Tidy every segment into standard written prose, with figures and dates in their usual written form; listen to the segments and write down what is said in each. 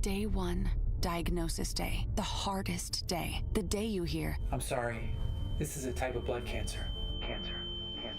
Day 1, diagnosis day, the hardest day, the day you hear, I'm sorry, this is a type of blood cancer.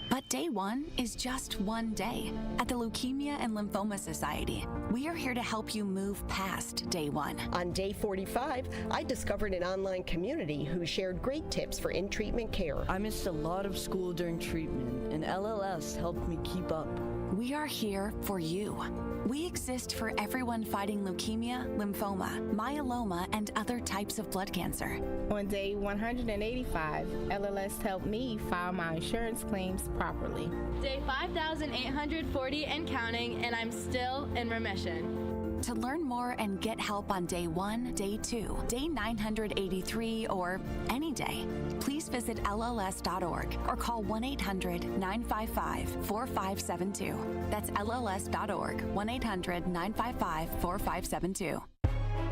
But Day 1 is just one day. At the Leukemia and Lymphoma Society, we are here to help you move past Day 1. On day 45, I discovered an online community who shared great tips for in-treatment care. I missed a lot of school during treatment, and LLS helped me keep up. We are here for you. We exist for everyone fighting leukemia, lymphoma, myeloma, and other types of blood cancer. On day 185, LLS helped me file my insurance claims properly. Day 5,840 and counting, and I'm still in remission. To learn more and get help on Day 1, Day 2, Day 983, or any day, please visit LLS.org or call 1-800-955-4572. That's LLS.org, 1-800-955-4572.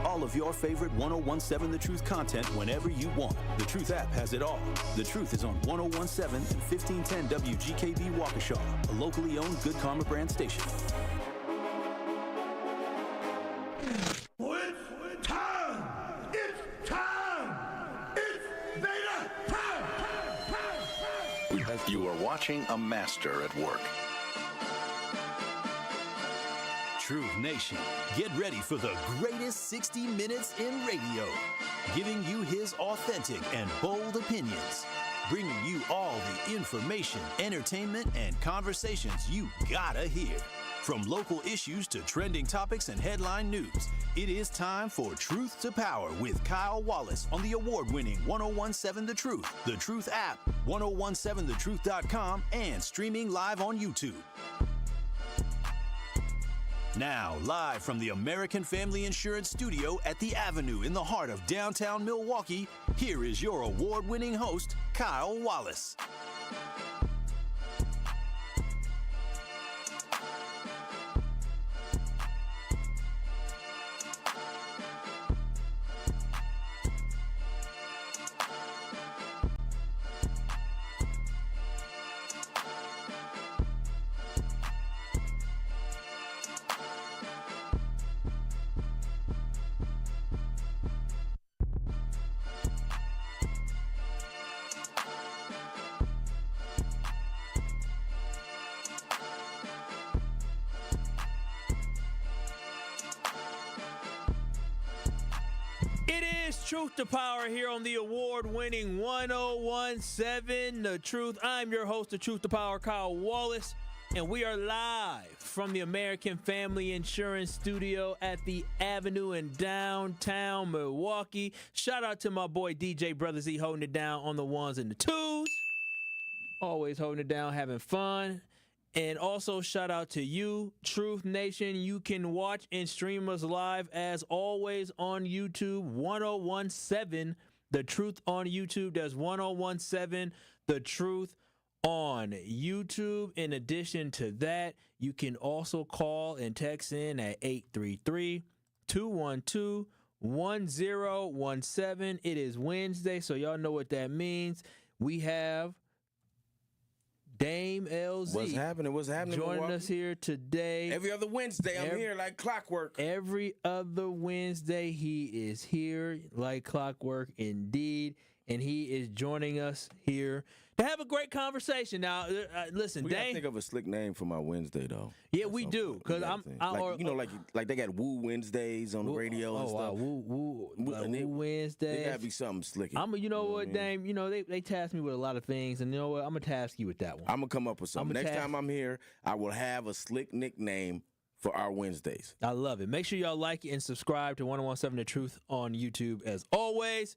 All of your favorite 1017 The Truth content whenever you want. The Truth app has it all. The Truth is on 1017 and 1510 WGKB Waukesha, a locally owned Good Karma brand station. It's time! It's time! It's beta time! You are watching a master at work. Truth Nation, get ready for the greatest 60 minutes in radio, giving you his authentic and bold opinions, bringing you all the information, entertainment, and conversations you gotta hear. From local issues to trending topics and headline news, it is time for Truth to Power with Kyle Wallace on the award-winning 1017 The Truth app, 1017thetruth.com, and streaming live on YouTube. Now, live from the American Family Insurance Studio at the Avenue in the heart of downtown Milwaukee, here is your award-winning host, Kyle Wallace. Truth to Power here on the award-winning 1017 The Truth. I'm your host, the Truth to Power, Kyle Wallace, and we are live from the American Family Insurance Studio at the Avenue in downtown Milwaukee. Shout out to my boy DJ Brother Z holding it down on the ones and the twos. Always holding it down, having fun. And also shout out to you, Truth Nation. You can watch and stream us live as always on YouTube, 1017 The Truth on YouTube. That's 1017 The Truth on YouTube. In addition to that, you can also call and text in at 833-212-1017. It is Wednesday, so y'all know what that means. We have Dame LZ. What's happening? Joining Milwaukee? us here today. Every other Wednesday, I'm here like clockwork. Every other Wednesday, he is here like clockwork indeed. And he is joining us here to have a great conversation. Now, listen, we Dame. gotta think of a slick name for my Wednesday, though. Yeah, we do. Because like they got Woo Wednesdays on the radio and stuff. Woo Wednesdays. There gotta be something slick. You know what, Dame? You know, they tasked me with a lot of things, and you know what? I'm gonna task you with that one. I'm gonna come up with something. Next time I'm here, I will have a slick nickname for our Wednesdays. I love it. Make sure y'all like and subscribe to 1017 The Truth on YouTube as always.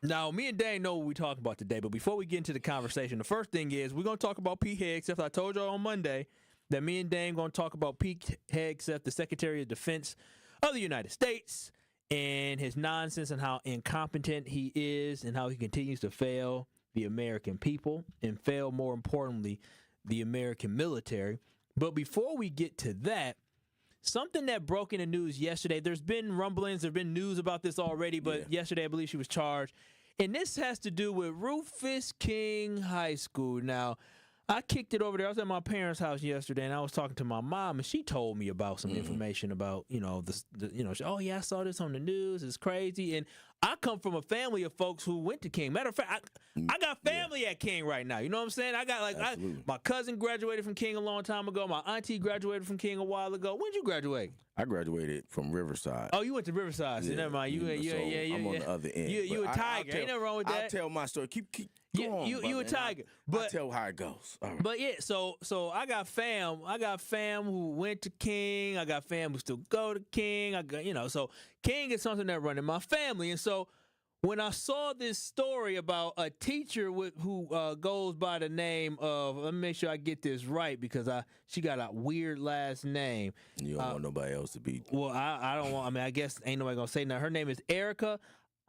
Now, me and Dane know what we're talking about today, but before we get into the conversation, the first thing is we're going to talk about Pete Hegseth. I told y'all on Monday that me and Dane going to talk about Pete Hegseth, the Secretary of Defense of the United States, and his nonsense and how incompetent he is and how he continues to fail the American people and fail, more importantly, the American military. But before we get to that, something that broke in the news yesterday, there's been rumblings, there's been news about this already, but yesterday I believe she was charged. And this has to do with Rufus King High School. Now, I kicked it over there. I was at my parents' house yesterday, and I was talking to my mom, and she told me about some information about, oh yeah, I saw this on the news. It's crazy. And I come from a family of folks who went to King. Matter of fact, I got family at King right now. You know what I'm saying? I got my cousin graduated from King a long time ago. My auntie graduated from King a while ago. When'd you graduate? I graduated from Riverside. Oh, you went to Riverside. So never mind. I'm on the other end. You a tiger. Ain't nothing wrong with that. I'll tell my story. Keep you a tiger. But I'll tell how it goes. All right. But yeah, so I got fam who went to King. I got fam who still go to King. I got, so King is something that run in my family. And so when I saw this story about a teacher who goes by the name of, let me make sure I get this right because she got a weird last name. You don't want nobody else to be. Well, I don't want. I mean, I guess ain't nobody gonna say nothing. Her name is Erica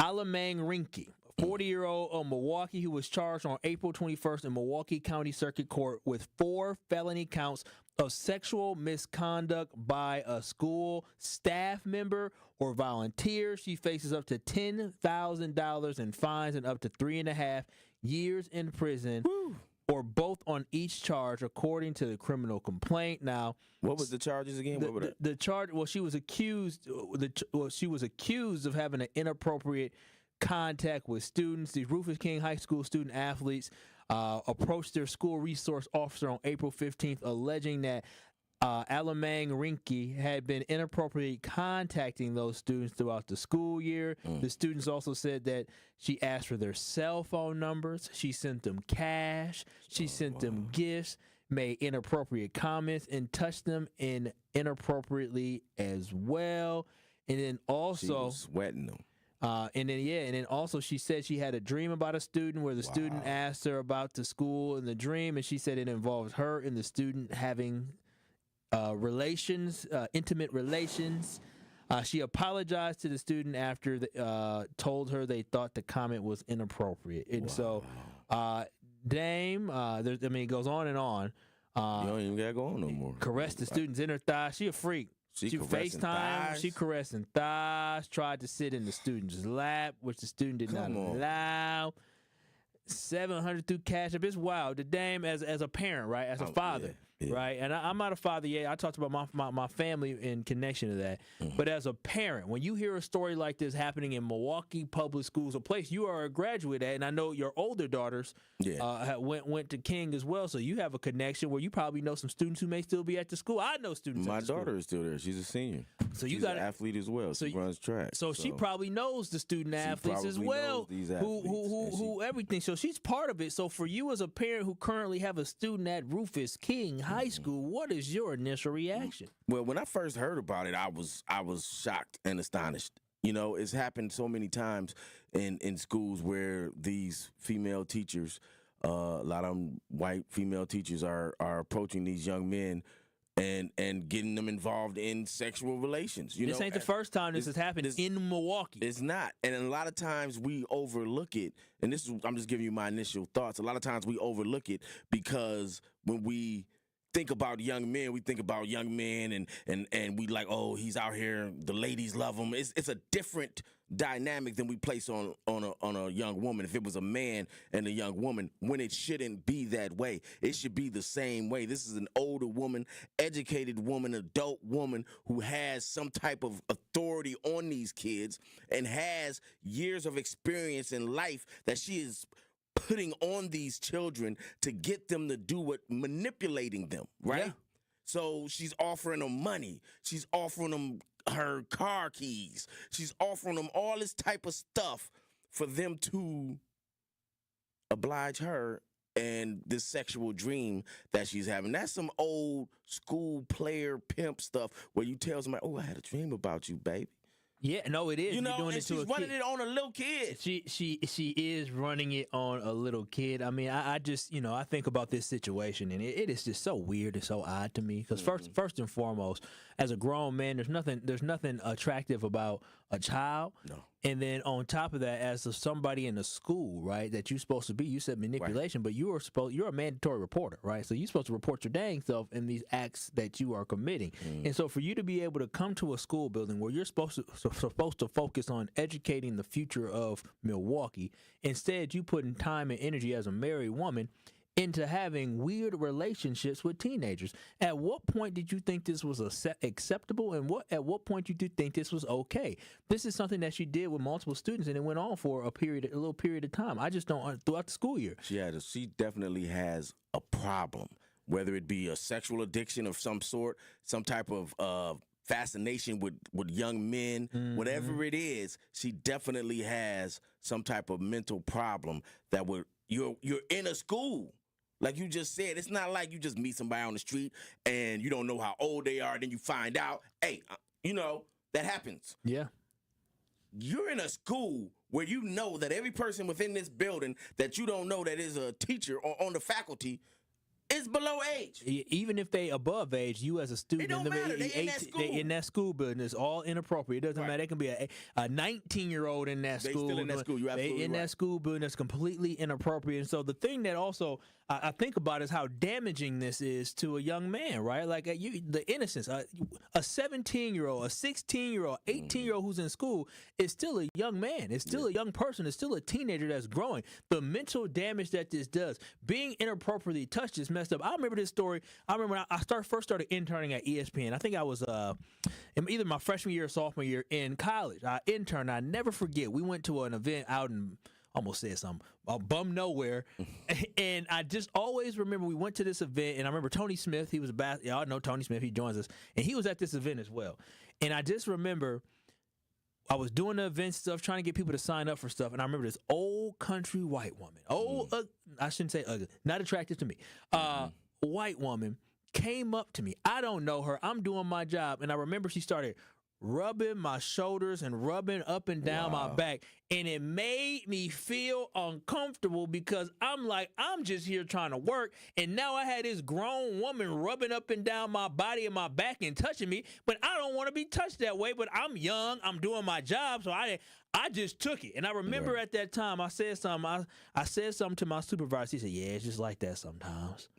Alamang-Rinke, 40-year-old of Milwaukee, who was charged on April 21st in Milwaukee County Circuit Court with 4 felony counts of sexual misconduct by a school staff member or volunteer. She faces up to $10,000 in fines and up to 3.5 years in prison. Woo. Or both on each charge, according to the criminal complaint. Now, what was the charges again? The charge? Well, she was accused. She was accused of having an inappropriate contact with students. The Rufus King High School student athletes approached their school resource officer on April 15th, alleging that Alamang-Rinke had been inappropriately contacting those students throughout the school year. The students also said that she asked for their cell phone numbers. She sent them cash. She sent them gifts, made inappropriate comments, and touched them inappropriately as well. And then also she was sweating them. And then also she said she had a dream about a student where the student asked her about the school and the dream, and she said it involved her and the student having intimate relations. She apologized to the student after told her they thought the comment was inappropriate. And so, Dame, it goes on and on. You don't even gotta go on no more. Caressed the student's inner thigh. She a freak. She FaceTime. She caressing thighs. Tried to sit in the student's lap, which the student did not allow. 700 through cash up. It's wild. The Dame, as a parent, right, as a father, right, and I'm not a father yet. I talked about my family in connection to that. But as a parent, when you hear a story like this happening in Milwaukee public schools, a place you are a graduate at, and I know your older daughters went to King as well, so you have a connection where you probably know some students who may still be at the school. I know students. My daughter is still there. She's a senior. So she's an athlete as well. She runs track. So she probably knows the student athletes as well, who everything. So she's part of it. So for you as a parent who currently have a student at Rufus King High School, what is your initial reaction? Well, when I first heard about it, I was shocked and astonished. You know, it's happened so many times in schools where these female teachers, a lot of them white female teachers are approaching these young men and getting them involved in sexual relations. This ain't the first time this has happened in Milwaukee. It's not. And a lot of times we overlook it. And I'm just giving you my initial thoughts. A lot of times we overlook it because when we think about young men, we think about young men and we like, oh, he's out here, the ladies love him. It's a different dynamic than we place on a young woman. If it was a man and a young woman, when it shouldn't be that way. It should be the same way. This is an older woman, educated woman, adult woman who has some type of authority on these kids and has years of experience in life that she is putting on these children to get them to do what, manipulating them, right? Yeah. So she's offering them money. She's offering them her car keys. She's offering them all this type of stuff for them to oblige her and this sexual dream that she's having. That's some old school player pimp stuff where you tell somebody, oh, I had a dream about you, baby. Yeah, no, it is. You know, and she's running it on a little kid. She is running it on a little kid. I mean, I just, I think about this situation, and it is just so weird and so odd to me. Because first and foremost, as a grown man, there's nothing attractive about a child. No. And then on top of that, as somebody in a school, right, that you're supposed to be, you said manipulation, but you're a mandatory reporter, right? So you're supposed to report your dang self in these acts that you are committing. And so for you to be able to come to a school building where you're supposed to focus on educating the future of Milwaukee, instead you putting time and energy as a married woman into having weird relationships with teenagers. At what point did you think this was acceptable, and at what point did you think this was okay? This is something that she did with multiple students, and it went on for a little period of time. I just don't throughout the school year. She definitely has a problem, whether it be a sexual addiction of some sort, some type of fascination with young men, whatever it is. She definitely has some type of mental problem that you're in a school. Like you just said, it's not like you just meet somebody on the street and you don't know how old they are. Then you find out, hey, that happens. Yeah. You're in a school where you know that every person within this building that you don't know that is a teacher or on the faculty is below age. Even if they above age, you as a student, it don't matter. They in that school. They in that school building. It's all inappropriate. It doesn't matter. They can be a 19-year-old in that school. They still in that school. You're absolutely in right. that school building that's completely inappropriate. And so the thing that also I think about is how damaging this is to a young man, right? Like the innocence. A 17-year-old, a 16-year-old, 18-year-old who's in school is still a young man. It's still a young person. It's still a teenager that's growing. The mental damage that this does, being inappropriately touched is messed up. I remember this story. I remember when I first started interning at ESPN. I think I was in either my freshman year or sophomore year in college. I interned. I never forget. We went to an event out in, almost said something, bum nowhere. And I just always remember we went to this event, and I remember Tony Smith. He was y'all know Tony Smith. He joins us. And he was at this event as well. And I just remember I was doing the event stuff, trying to get people to sign up for stuff, and I remember this old country white woman, I shouldn't say ugly, not attractive to me, white woman came up to me. I don't know her. I'm doing my job, and I remember she started rubbing my shoulders and rubbing up and down my back, and it made me feel uncomfortable because I'm like, I'm just here trying to work, and now I had this grown woman rubbing up and down my body and my back and touching me, but I don't want to be touched that way, but I'm young, I'm doing my job, so I just took it. And I remember at that time I said something. I said something to my supervisor. He said, yeah, it's just like that sometimes.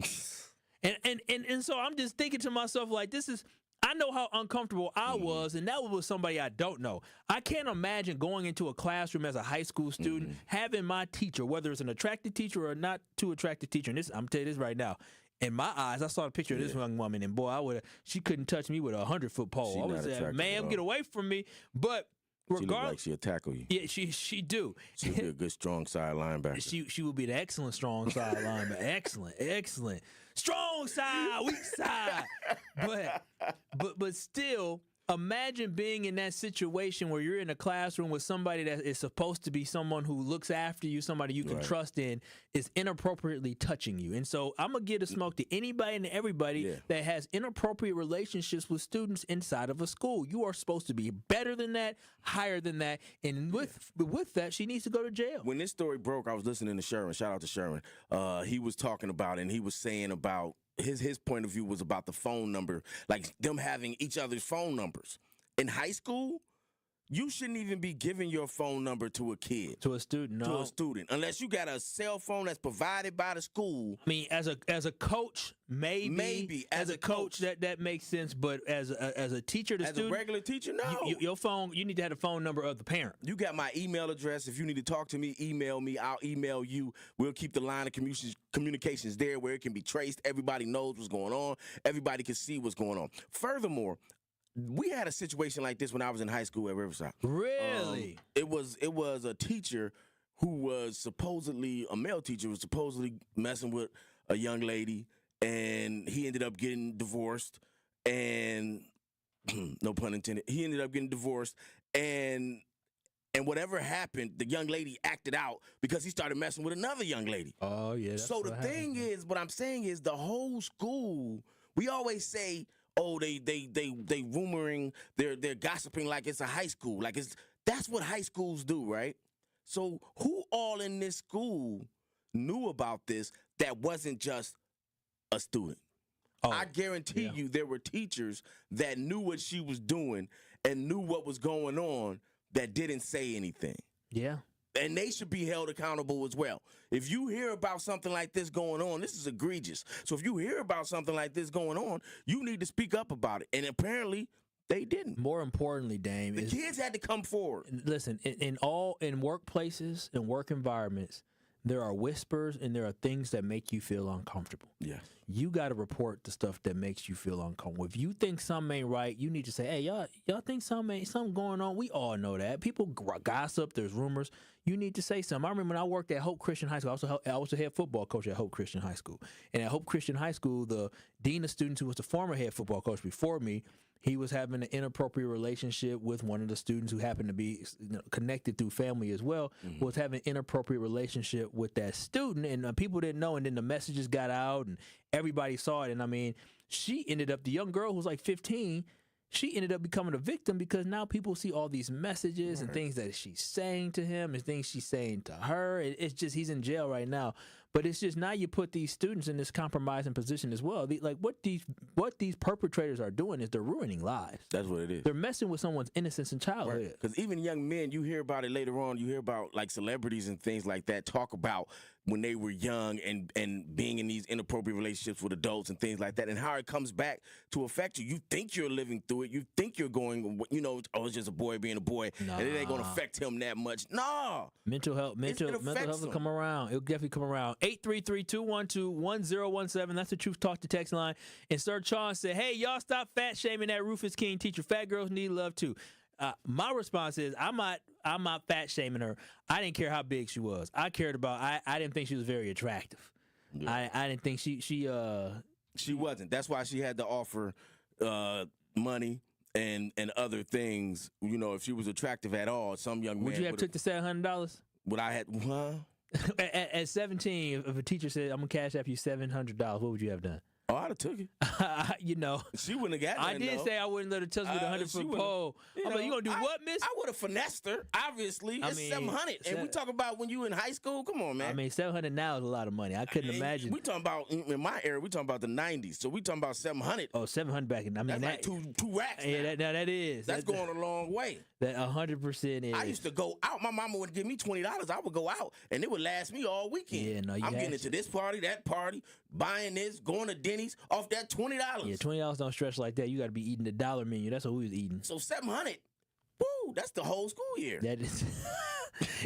and so I'm just thinking to myself, like, I know how uncomfortable I was, and that was somebody I don't know. I can't imagine going into a classroom as a high school student, having my teacher, whether it's an attractive teacher or not too attractive teacher, and I'm telling you this right now, in my eyes, I saw the picture of this young woman, and boy, she couldn't touch me with a 100-foot pole. I would say, ma'am, get away from me. But she look like she'll tackle you. Yeah, she do. She'll be a good strong side linebacker. She would be the excellent strong side linebacker. Excellent. Strong side, weak side. But still, imagine being in that situation where you're in a classroom with somebody that is supposed to be someone who looks after you, somebody you can trust in, is inappropriately touching you. And so I'm going to give the smoke to anybody and everybody that has inappropriate relationships with students inside of a school. You are supposed to be better than that, higher than that. And with that, she needs to go to jail. When this story broke, I was listening to Sherman. Shout out to Sherman. He was talking about, and he was saying about, his point of view was about the phone number, like them having each other's phone numbers. In high school, you shouldn't even be giving your phone number to a kid. To a student, no. To a student. Unless you got a cell phone that's provided by the school. I mean, as a coach, maybe as a coach that makes sense, but as a teacher to student. As a regular teacher, no. Your phone, you need to have the phone number of the parent. You got my email address. If you need to talk to me, email me. I'll email you. We'll keep the line of communications there where it can be traced. Everybody knows what's going on. Everybody can see what's going on. Furthermore, we had a situation like this when I was in high school at Riverside. Really? It was a teacher who was supposedly, a male teacher, was supposedly messing with a young lady, and he ended up getting divorced, and no pun intended, he ended up getting divorced, and whatever happened, the young lady acted out because he started messing with another young lady. Oh, yeah. So the thing is, what I'm saying is the whole school, we always say, oh, they rumoring, they're gossiping like it's a high school. Like that's what high schools do, right? So who all in this school knew about this that wasn't just a student? Oh, I guarantee you there were teachers that knew what she was doing and knew what was going on that didn't say anything. Yeah. And they should be held accountable as well. If you hear about something like this going on, this is egregious. So if you hear about something like this going on, you need to speak up about it. And apparently, they didn't. More importantly, Dame, the kids had to come forward. Listen, in workplaces and work environments, there are whispers and there are things that make you feel uncomfortable. Yeah. You got to report the stuff that makes you feel uncomfortable. If you think something ain't right, you need to say, hey, y'all think something going on? We all know that. People gossip. There's rumors. You need to say something. I remember when I worked at Hope Christian High School. I was the head football coach at Hope Christian High School. And at Hope Christian High School, the dean of students, who was the former head football coach before me, he was having an inappropriate relationship with one of the students who happened to be connected through family as well, was having an inappropriate relationship with that student. And people didn't know. And then the messages got out and everybody saw it. And I mean, she ended up, the young girl who was like 15, she ended up becoming a victim because now people see all these messages and things that she's saying to him and things she's saying to her. It's just, he's in jail right now. But it's just now you put these students in this compromising position as well. What these perpetrators are doing is they're ruining lives. That's what it is. They're messing with someone's innocence and childhood. Because even young men, you hear about it later on. You hear about like celebrities and things like that talk about when they were young and being in these inappropriate relationships with adults and things like that, and how it comes back to affect you. You think you're living through it. You think you're going, it's just a boy being a boy, and it ain't going to affect him that much. No. Mental health will come around. It'll definitely come around. 833-212-1017. That's the Truth Talk to text line. And Sir Sean said, hey, y'all stop fat shaming that Rufus King teacher. Fat girls need love too. My response is I'm not fat shaming her. I didn't care how big she was. I cared about I didn't think she was very attractive. Yeah. I didn't think she wasn't. That's why she had to offer money and other things. If she was attractive at all, some young man would you have took the $700? Would I had? Huh? At 17, if a teacher said, I'm going to cash app you $700, what would you have done? Oh, I'd have took it. She wouldn't have got nothing, I did say I wouldn't let her touch me with a 100-foot pole. I'm like, you going to do what, miss? I would have finessed her, obviously. It's $700. And we talk about when you in high school. Come on, man. I mean, $700 now is a lot of money. I couldn't imagine. We talking about, in my era, we talking about the 90s. So we talking about $700. Oh, $700 back in, that's like two racks. Yeah, that is. That's going a long way. That 100% is. I used to go out. My mama would give me $20. I would go out, and it would last me all weekend. Yeah, no, I'm getting into this party, that party, buying this, going to Denny's off that $20. Yeah, $20 don't stretch like that. You got to be eating the dollar menu. That's what we was eating. So $700. Woo, that's the whole school year. That is.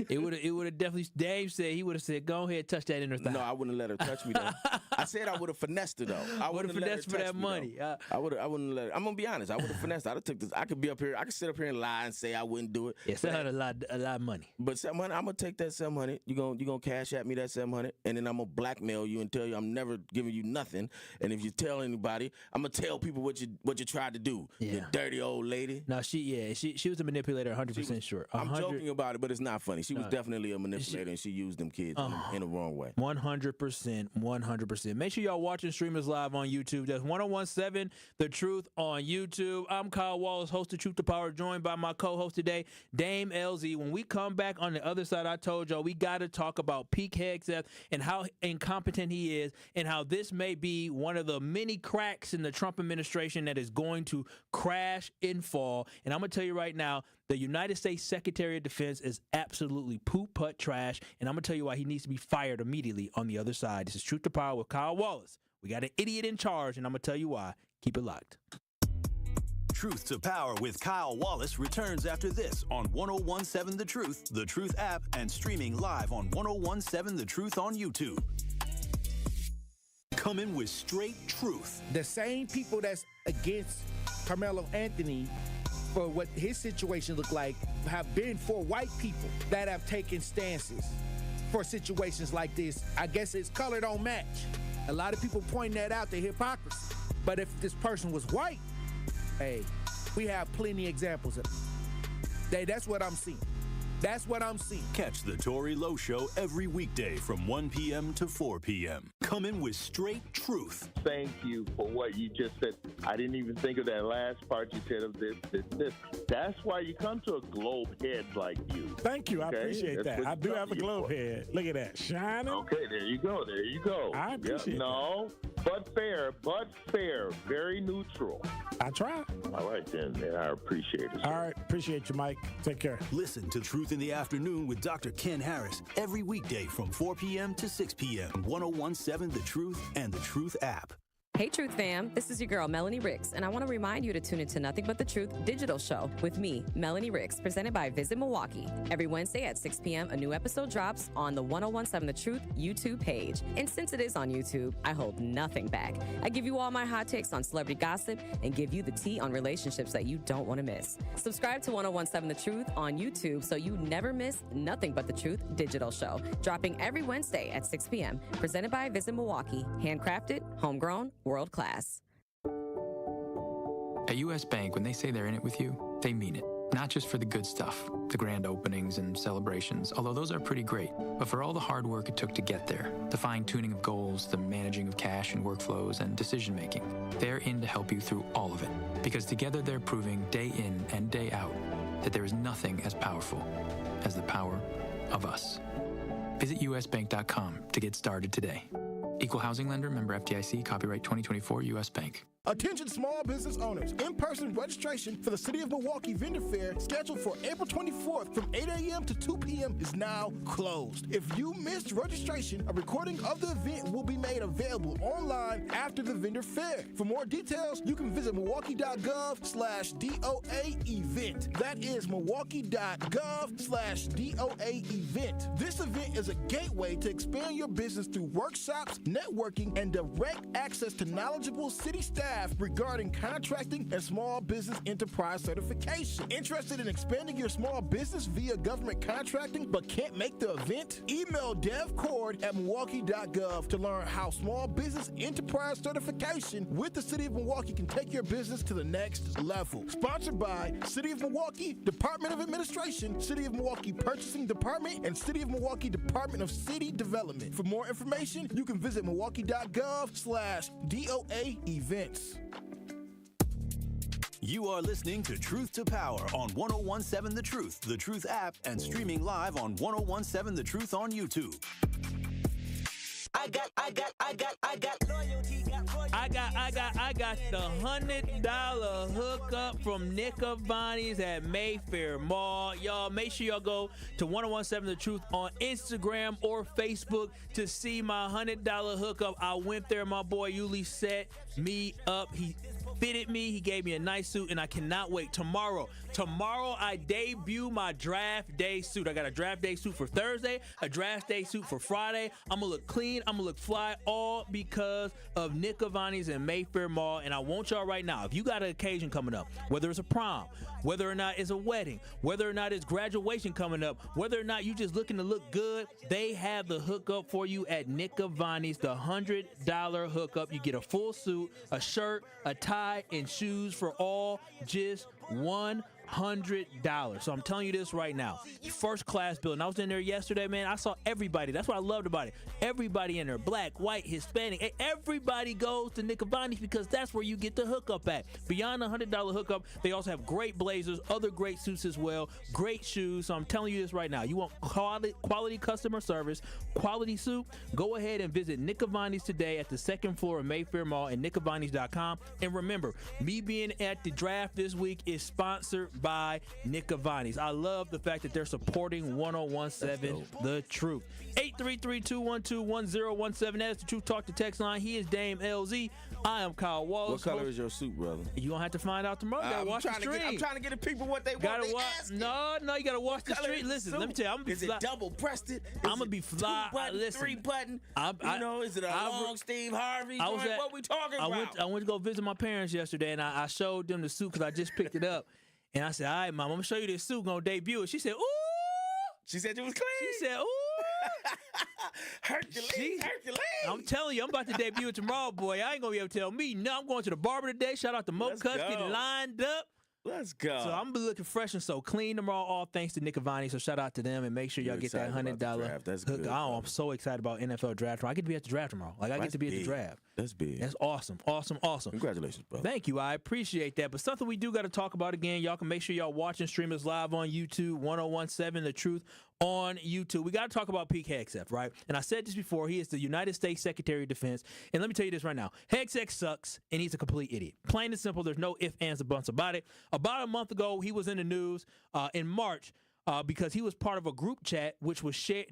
It would have definitely. Dave said he would have said, "Go ahead, touch that in her thigh." No, I wouldn't let her touch me though. I said I would have finessed her though. I would have finessed for that money. I wouldn't let her. I'm gonna be honest. I would have finessed. I'd have took this. I could be up here. I could sit up here and lie and say I wouldn't do it. Yeah, $700 a lot of money. But $700, I'm gonna take that $700. You gonna cash at me that $700, and then I'm gonna blackmail you and tell you I'm never giving you nothing. And if you tell anybody, I'm gonna tell people what you tried to do. Yeah. You dirty old lady. No, she was a manipulator. 100% sure. I'm joking about it, but it's not funny. She was definitely a manipulator, and she used them kids in the wrong way. 100%. Make sure y'all watch and stream us live on YouTube. That's 1017 The Truth on YouTube. I'm Kyle Wallace, host of Truth to Power, joined by my co-host today, Dame LZ. When we come back on the other side, I told y'all we got to talk about peak HEGSETH and how incompetent he is, and how this may be one of the many cracks in the Trump administration that is going to crash and fall. And I'm going to tell you right now, the United States Secretary of Defense is absolutely poop-putt trash, and I'm going to tell you why he needs to be fired immediately on the other side. This is Truth to Power with Kyle Wallace. We got an idiot in charge, and I'm going to tell you why. Keep it locked. Truth to Power with Kyle Wallace returns after this on 1017 The Truth app, and streaming live on 1017 The Truth on YouTube. Coming with straight truth. The same people that's against Carmelo Anthony for what his situation looked like have been for white people that have taken stances for situations like this. I guess it's color don't match. A lot of people point that out, the hypocrisy. But if this person was white, hey, we have plenty of examples of it. That's what I'm seeing. That's what I'm seeing. Catch the Tory Lowe Show every weekday from 1 p.m. to 4 p.m. Coming with straight truth. Thank you for what you just said. I didn't even think of that last part you said of this. That's why you come to a globe head like you. Thank you. I appreciate that. I do have a globe head. Look at that. Shining. Okay, there you go. I appreciate that. No, but fair. Very neutral. I try. All right, then. I appreciate it. All right. Appreciate you, Mike. Take care. Listen to Truth in the Afternoon with Dr. Ken Harris every weekday from 4 p.m. to 6 p.m. 1017 The Truth and The Truth app. Hey, Truth fam. This is your girl, Melanie Ricks, and I want to remind you to tune into Nothing But the Truth digital show with me, Melanie Ricks, presented by Visit Milwaukee. Every Wednesday at 6 p.m., a new episode drops on the 1017 The Truth YouTube page. And since it is on YouTube, I hold nothing back. I give you all my hot takes on celebrity gossip and give you the tea on relationships that you don't want to miss. Subscribe to 1017 The Truth on YouTube so you never miss Nothing But the Truth digital show, dropping every Wednesday at 6 p.m., presented by Visit Milwaukee. Handcrafted, homegrown, world class. At U.S. Bank, when they say they're in it with you, they mean it. Not just for the good stuff, the grand openings and celebrations, although those are pretty great, but for all the hard work it took to get there, the fine-tuning of goals, the managing of cash and workflows, and decision-making. They're in to help you through all of it, because together they're proving day in and day out that there is nothing as powerful as the power of us. Visit usbank.com to get started today. Equal housing lender, member FDIC, copyright 2024 U.S. Bank. Attention small business owners. In-person registration for the City of Milwaukee Vendor Fair, scheduled for April 24th from 8 a.m. to 2 p.m. is now closed. If you missed registration, a recording of the event will be made available online after the vendor fair. For more details, you can visit milwaukee.gov/DOA event. That is milwaukee.gov/DOA event. This event is a gateway to expand your business through workshops, networking, and direct access to knowledgeable city staff regarding contracting and small business enterprise certification. Interested in expanding your small business via government contracting but can't make the event? Email devcord@milwaukee.gov to learn how small business enterprise certification with the City of Milwaukee can take your business to the next level. Sponsored by City of Milwaukee Department of Administration, City of Milwaukee Purchasing Department, and City of Milwaukee Department of City Development. For more information, you can visit milwaukee.gov/DOA events. You are listening to Truth to Power on 1017 The Truth app, and streaming live on 1017 The Truth on YouTube. I got the $100 hookup from Nicavani's at Mayfair Mall. Y'all, make sure y'all go to 1017 The Truth on Instagram or Facebook to see my $100 hookup. I went there. My boy Yuli set me up. He fitted me. He gave me a nice suit, and I cannot wait. Tomorrow I debut my draft day suit. I got a draft day suit for Thursday, a draft day suit for Friday. I'm gonna look clean. I'm gonna look fly, all because of Nicavani's and Mayfair Mall. And I want y'all right now, if you got an occasion coming up, whether it's a prom, whether or not it's a wedding, whether or not it's graduation coming up, whether or not you just looking to look good, they have the hookup for you at Nicavani's, the $100 hookup. You get a full suit, a shirt, a tie, and shoes for all just $100. So I'm telling you this right now. First class building. I was in there yesterday, man. I saw everybody. That's what I loved about it. Everybody in there. Black, white, Hispanic. Everybody goes to Nicavani's because that's where you get the hookup at. Beyond the $100 hookup, they also have great blazers, other great suits as well, great shoes. So I'm telling you this right now. You want quality customer service, quality suit? Go ahead and visit Nicavani's today at the second floor of Mayfair Mall and Nicavani's.com. And remember, me being at the draft this week is sponsored by Nicavani's. I love the fact that they're supporting 1017 The Truth. 833-212-1017. That's the Truth Talk to text line. He is Dame LZ. I am Kyle Wallace. What color is your suit, brother? You gonna have to find out tomorrow. You gotta watch the stream. I'm trying to get the people what they want. No, you gotta watch the stream. Listen, let me tell you, I'm gonna be Is it double breasted? I'm gonna be fly. Listen, 3-button. Is it a long Steve Harvey? What we talking about? I went to go visit my parents yesterday, and I showed them the suit because I just picked it up. And I said, all right, Mom, I'm going to show you this suit. Going to debut it. She said, ooh. She said you was clean. She said, ooh. Hercules. I'm telling you, I'm about to debut it tomorrow, boy. I ain't going to be able to tell me. No, I'm going to the barber today. Shout out to Mo Cuts, getting lined up. Let's go. So I'm gonna be looking fresh and so clean tomorrow, all thanks to Nicavani. So shout out to them and make sure y'all get that $100 That's good. I'm so excited about NFL draft. I get to be at the draft tomorrow. I get to be at the draft. That's big. That's awesome. Congratulations, bro. Thank you. I appreciate that. But something we do got to talk about again. Y'all can make sure y'all watching streamers live on YouTube, 1017 The Truth on YouTube. We got to talk about Pete HEGSETH, right? And I said this before. He is the United States Secretary of Defense. And let me tell you this right now. HEGSETH sucks, and he's a complete idiot. Plain and simple. There's no ifs, ands, or buts about it. About a month ago, he was in the news in March. because he was part of a group chat which was shared,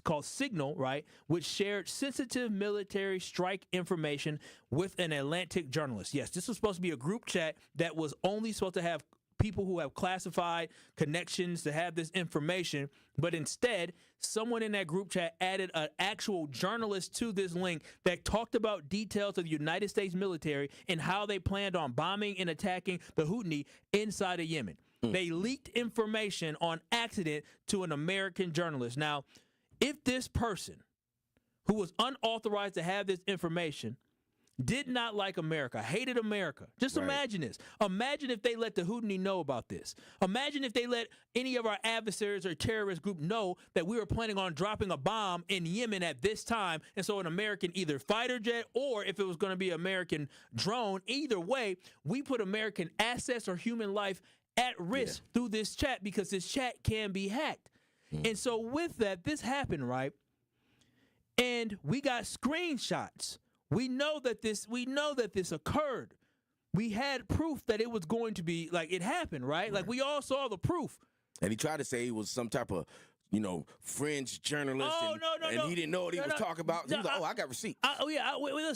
called Signal, right, which shared sensitive military strike information with an Atlantic journalist. Yes, this was supposed to be a group chat that was only supposed to have people who have classified connections to have this information, but instead, someone in that group chat added an actual journalist to this link that talked about details of the United States military and how they planned on bombing and attacking the Houthi inside of Yemen. They leaked information on accident to an American journalist. Now, if this person who was unauthorized to have this information did not like America, hated America. Just imagine this. Imagine if they let the Houthi know about this. Imagine if they let any of our adversaries or terrorist group know that we were planning on dropping a bomb in Yemen at this time. And so an American either fighter jet or if it was going to be an American drone, either way, we put American assets or human life at risk through this chat because this chat can be hacked. And so with that, this happened, right? And we got screenshots. We know that this occurred. We had proof that it was going to be like it happened, right? Like we all saw the proof. And he tried to say he was some type of, fringe journalist. No. He didn't know what he was talking about. He was like, I got receipts.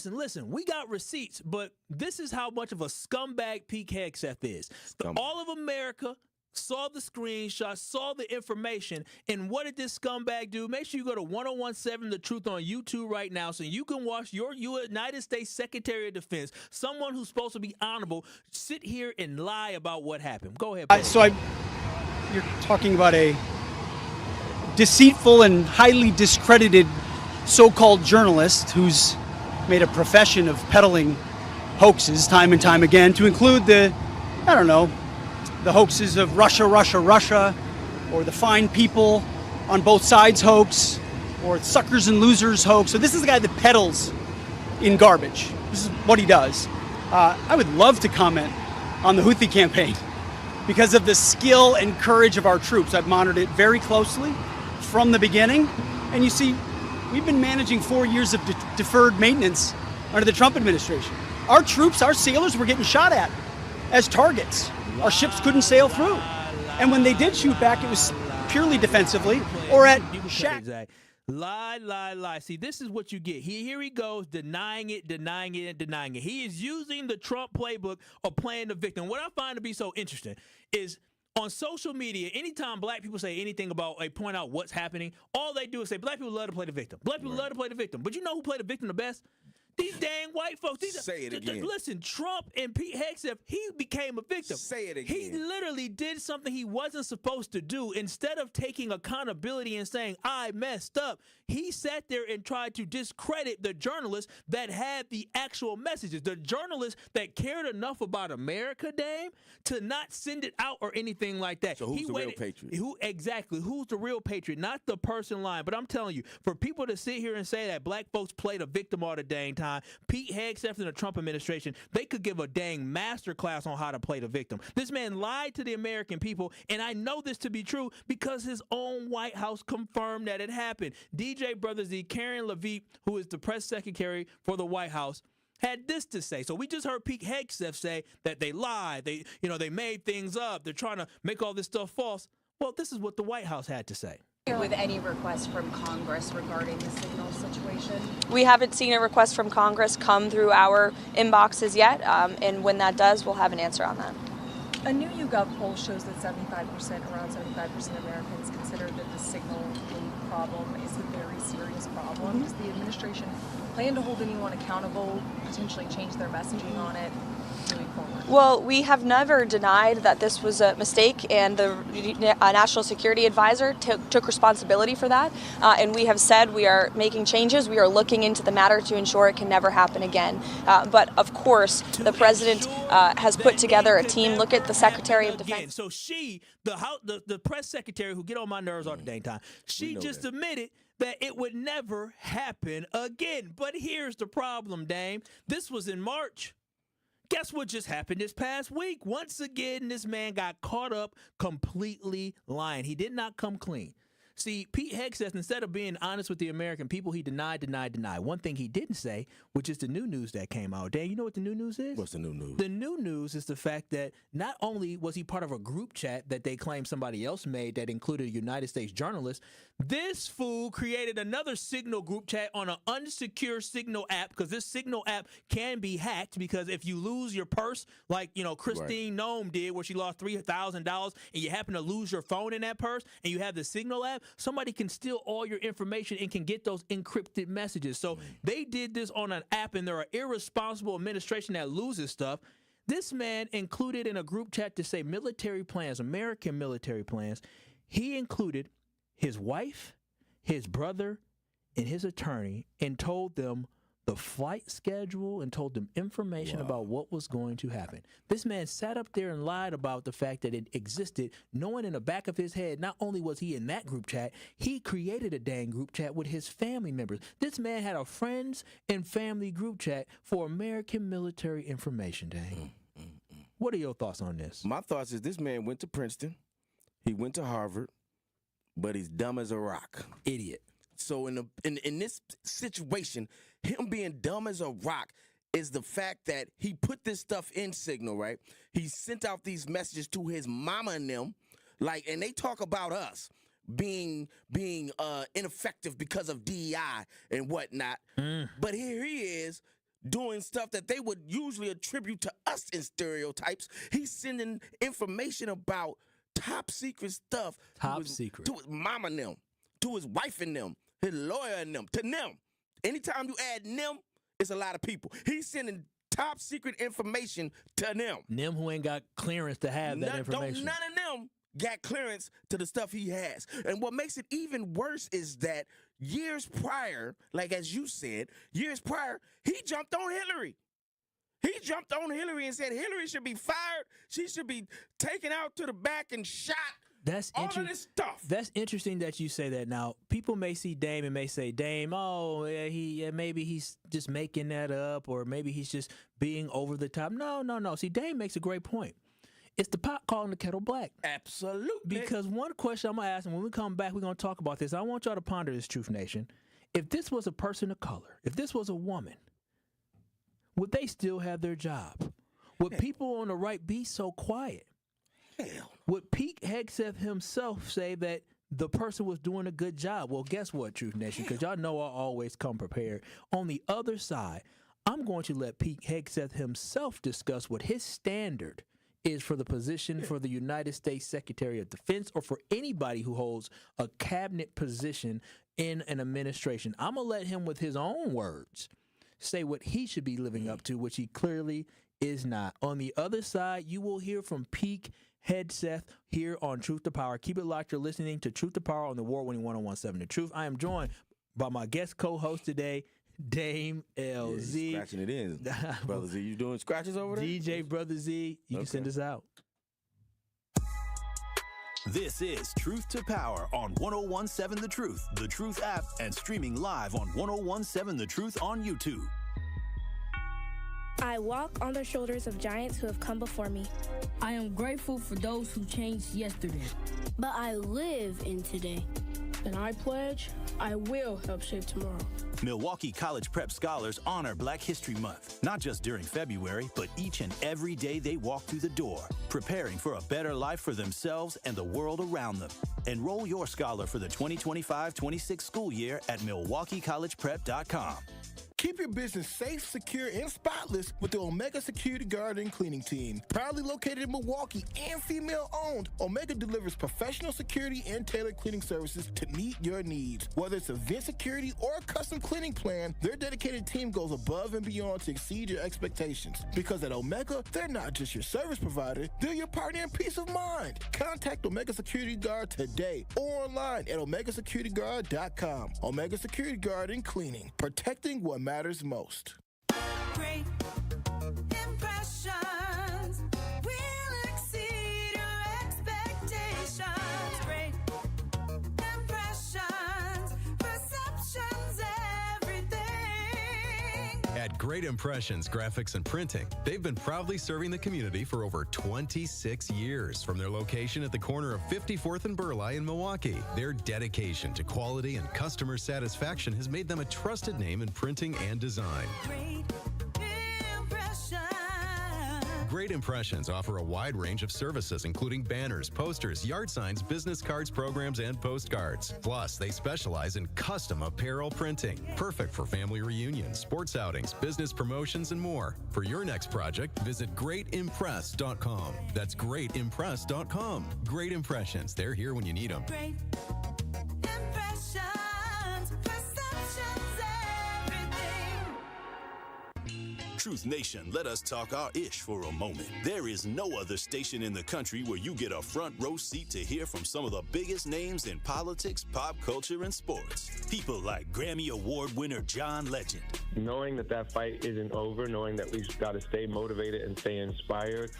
Listen. We got receipts, but this is how much of a scumbag Pete Hegseth is. All of America saw the screenshots, saw the information, and what did this scumbag do? Make sure you go to 1017 The Truth on YouTube right now so you can watch your United States Secretary of Defense, someone who's supposed to be honorable, sit here and lie about what happened. Go ahead. You're talking about a deceitful and highly discredited so-called journalist who's made a profession of peddling hoaxes time and time again, to include the hoaxes of Russia, or the fine people on both sides hoax, or suckers and losers hoax. So this is the guy that peddles in garbage. This is what he does. I would love to comment on the Houthi campaign because of the skill and courage of our troops. I've monitored it very closely from the beginning. And you see, we've been managing 4 years of deferred maintenance under the Trump administration. Our troops, our sailors were getting shot at as targets. Our ships couldn't sail through. And when they did shoot back, it was purely defensively or at shack. Lie. See, this is what you get. Here he goes, denying it. He is using the Trump playbook of playing the victim. What I find to be so interesting is on social media, anytime black people say anything about, point out what's happening, all they do is say, black people love to play the victim. Black people love to play the victim. But you know who played the victim the best? These dang white folks. Say it again. Listen, Trump and Pete Hegseth, he became a victim. Say it again. He literally did something he wasn't supposed to do. Instead of taking accountability and saying, I messed up, he sat there and tried to discredit the journalists that had the actual messages. The journalists that cared enough about America, Dame, to not send it out or anything like that. So who's the real patriot? Who's the real patriot? Not the person lying. But I'm telling you, for people to sit here and say that black folks play the victim all the dang time, Pete Hegseth and the Trump administration, they could give a dang master class on how to play the victim. This man lied to the American people, and I know this to be true because his own White House confirmed that it happened. DJ Brother Z, Karen Levite, who is the press secretary for the White House, had this to say. So we just heard Pete Hegseth say that they lied, they made things up, they're trying to make all this stuff false. Well, this is what the White House had to say. With any request from Congress regarding the Signal situation? We haven't seen a request from Congress come through our inboxes yet, and when that does, we'll have an answer on that. A new YouGov poll shows that around 75% of Americans consider that the Signal leak problem is a very serious problem. Does the administration plan to hold anyone accountable, potentially change their messaging on it moving forward? Well, we have never denied that this was a mistake, and the National Security Advisor took responsibility for that. And we have said we are making changes. We are looking into the matter to ensure it can never happen again. But of course, the president has put together a team. Look at the Secretary of Defense. So the press secretary who get on my nerves all the dang time, she just admitted that it would never happen again. But here's the problem, Dame. This was in March. Guess what just happened this past week? Once again, this man got caught up completely lying. He did not come clean. See, Pete Hegseth, instead of being honest with the American people, he denied. One thing he didn't say, which is the new news that came out. Dan, you know what the new news is? What's the new news? The new news is the fact that not only was he part of a group chat that they claim somebody else made that included a United States journalist, this fool created another Signal group chat on an unsecure Signal app, because this Signal app can be hacked, because if you lose your purse, like, Christine Nome did, where she lost $3,000, and you happen to lose your phone in that purse, and you have the Signal app, somebody can steal all your information and can get those encrypted messages. So they did this on an app, and they're an irresponsible administration that loses stuff. This man included in a group chat to say military plans, American military plans. He included his wife, his brother, and his attorney, and told them the flight schedule and told them information about what was going to happen. This man sat up there and lied about the fact that it existed, knowing in the back of his head, not only was he in that group chat, he created a dang group chat with his family members. This man had a friends and family group chat for American military information, dang. What are your thoughts on this? My thoughts is this man went to Princeton, he went to Harvard, but he's dumb as a rock. Idiot. So in this situation, him being dumb as a rock is the fact that he put this stuff in Signal, right? He sent out these messages to his mama and them, and they talk about us being ineffective because of DEI and whatnot. But here he is doing stuff that they would usually attribute to us in stereotypes. He's sending information about top secret stuff to his mama and them, to his wife and them, his lawyer and them, to them. Anytime you add them, it's a lot of people. He's sending top secret information to them. Them who ain't got clearance to have that information. None of them got clearance to the stuff he has. And what makes it even worse is that years prior, like as you said, he jumped on Hillary. He jumped on Hillary and said Hillary should be fired. She should be taken out to the back and shot. All of this stuff. That's interesting that you say that. Now, people may see Dame and may say, Dame, maybe he's just making that up, or maybe he's just being over the top. No. See, Dame makes a great point. It's the pot calling the kettle black. Absolutely. Because one question I'm going to ask, and when we come back, we're going to talk about this. I want y'all to ponder this, Truth Nation. If this was a person of color, if this was a woman, would they still have their job? Would people on the right be so quiet? Hell. Would Pete Hegseth himself say that the person was doing a good job? Well, guess what, Truth Nation? Because y'all know I always come prepared. On the other side, I'm going to let Pete Hegseth himself discuss what his standard is for the position for the United States Secretary of Defense, or for anybody who holds a cabinet position in an administration. I'm going to let him, with his own words, say what he should be living up to, which he clearly is not. On the other side, you will hear from Pete Hegseth here on Truth to Power. Keep it locked. You're listening to Truth to Power on the award-winning 101.7 The Truth. I am joined by my guest co-host today, Dame LZ. Scratching it in. Brother Z, you doing scratches over there? DJ Brother Z, you can send us out. This is Truth to Power on 101.7 The Truth app, and streaming live on 101.7 The Truth on YouTube. I walk on the shoulders of giants who have come before me. I am grateful for those who changed yesterday. But I live in today. And I pledge I will help shape tomorrow. Milwaukee College Prep scholars honor Black History Month, not just during February, but each and every day they walk through the door, preparing for a better life for themselves and the world around them. Enroll your scholar for the 2025-26 school year at MilwaukeeCollegePrep.com. Keep your business safe, secure, and spotless with the Omega Security Guard and Cleaning Team. Proudly located in Milwaukee and female-owned, Omega delivers professional security and tailored cleaning services to meet your needs. Whether it's event security or a custom cleaning plan, their dedicated team goes above and beyond to exceed your expectations. Because at Omega, they're not just your service provider, they're your partner in peace of mind. Contact Omega Security Guard today or online at OmegaSecurityGuard.com. Omega Security Guard and Cleaning, protecting what matters most. Great impressions will exceed your expectations. Great impressions, perceptions, everything. At Great Impressions Graphics and Printing. They've been proudly serving the community for over 26 years from their location at the corner of 54th and Burleigh in Milwaukee. Their dedication to quality and customer satisfaction has made them a trusted name in printing and design. Great Impressions offer a wide range of services, including banners, posters, yard signs, business cards, programs, and postcards. Plus, they specialize in custom apparel printing, perfect for family reunions, sports outings, business promotions, and more. For your next project, visit greatimpress.com. That's greatimpress.com. Great Impressions. They're here when you need them. Great impressions, perceptions, everything. Truth Nation, let us talk our ish for a moment. There is no other station in the country where you get a front row seat to hear from some of the biggest names in politics, pop culture, and sports. People like Grammy Award winner John Legend. Knowing that fight isn't over, knowing that we've got to stay motivated and stay inspired.